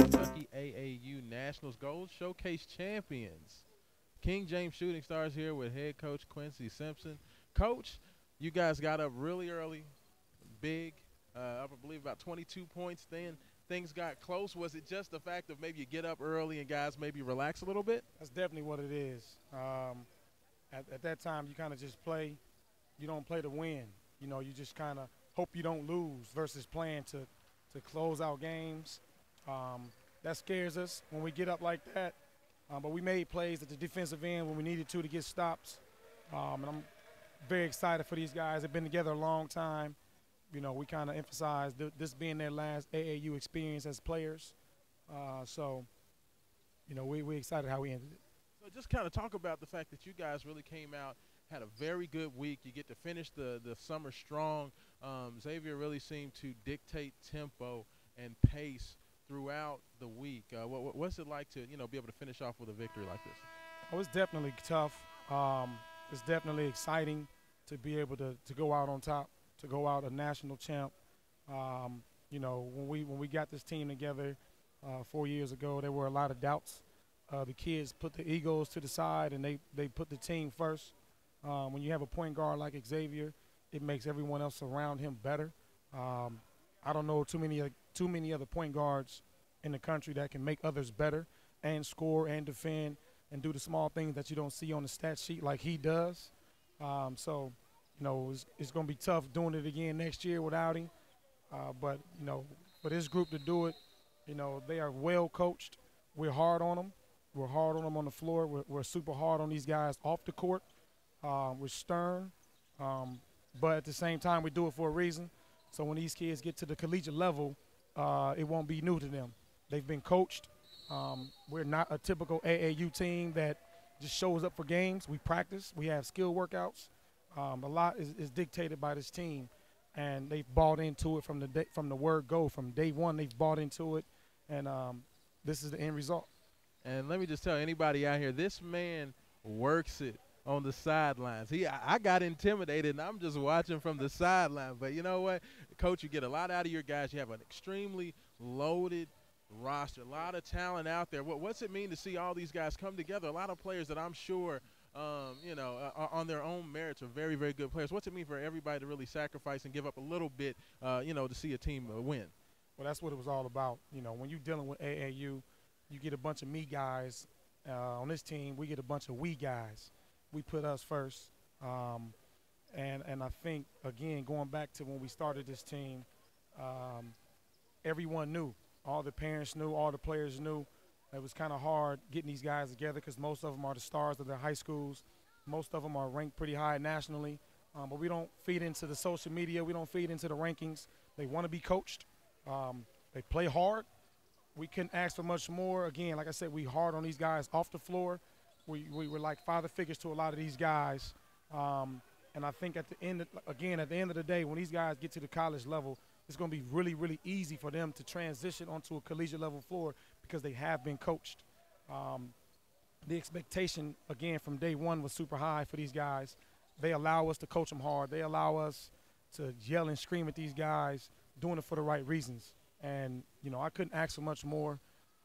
Kentucky AAU Nationals Gold Showcase champions. King James Shooting Stars here with head coach Quincey Simpson. Coach, you guys got up really early, big, up I believe about 22 points. Then things got close. Was it just the fact of maybe you get up early and guys maybe relax a little bit? That's definitely what it is. At that time, you kind of just play. You don't play to win. You know, you just kind of hope you don't lose versus playing to close out games. That scares us when we get up like that. But we made plays at the defensive end when we needed to get stops. And I'm very excited for these guys. They've been together a long time. You know, we kind of emphasize this being their last AAU experience as players. So, you know, we're excited how we ended it. So just kind of talk about the fact that you guys really came out, had a very good week. You get to finish the summer strong. Xavier really seemed to dictate tempo and pace throughout the week. What's it like to, you know, be able to finish off with a victory like this? Oh, it's definitely tough. It's definitely exciting to be able to go out on top, to go out a national champ. You know, when we got this team together 4 years ago, there were a lot of doubts. The kids put the egos to the side and they put the team first. When you have a point guard like Xavier, it makes everyone else around him better. I don't know too many other point guards in the country that can make others better and score and defend and do the small things that you don't see on the stat sheet like he does. So, you know, it's going to be tough doing it again next year without him. But, you know, for this group to do it, you know, they are well coached. We're hard on them. We're hard on them on the floor. We're super hard on these guys off the court. We're stern. But at the same time, we do it for a reason. So when these kids get to the collegiate level, it won't be new to them. They've been coached. We're not a typical AAU team that just shows up for games. We practice. We have skill workouts. A lot is dictated by this team, and they've bought into it from the word go. From day one, they've bought into it, and this is the end result. And let me just tell anybody out here, this man works it on the sidelines. I got intimidated, and I'm just watching from the sideline. But you know what, Coach, you get a lot out of your guys. You have an extremely loaded roster, a lot of talent out there. What's it mean to see all these guys come together? A lot of players that I'm sure, you know, on their own merits are very, very good players. What's it mean for everybody to really sacrifice and give up a little bit, you know, to see a team win? Well, that's what it was all about. You know, when you're dealing with AAU, you get a bunch of me guys. On this team, we get a bunch of we guys. We put us first. And I think, again, going back to when we started this team, everyone knew. All the parents knew, all the players knew. It was kind of hard getting these guys together because most of them are the stars of their high schools. Most of them are ranked pretty high nationally. But we don't feed into the social media. We don't feed into the rankings. They want to be coached. They play hard. We couldn't ask for much more. Again, like I said, we hard on these guys off the floor. We were like father figures to a lot of these guys. And I think at the end of the day, when these guys get to the college level, it's going to be really, really easy for them to transition onto a collegiate level floor because they have been coached. The expectation, again, from day one was super high for these guys. They allow us to coach them hard. They allow us to yell and scream at these guys, doing it for the right reasons. And, you know, I couldn't ask for much more.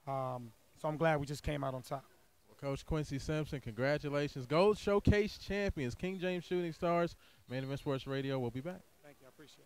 So I'm glad we just came out on top. Well, Coach Quincey Simpson, congratulations. Gold Showcase champions, King James Shooting Stars. Main Event Sports Radio will be back. Thank you. I appreciate it.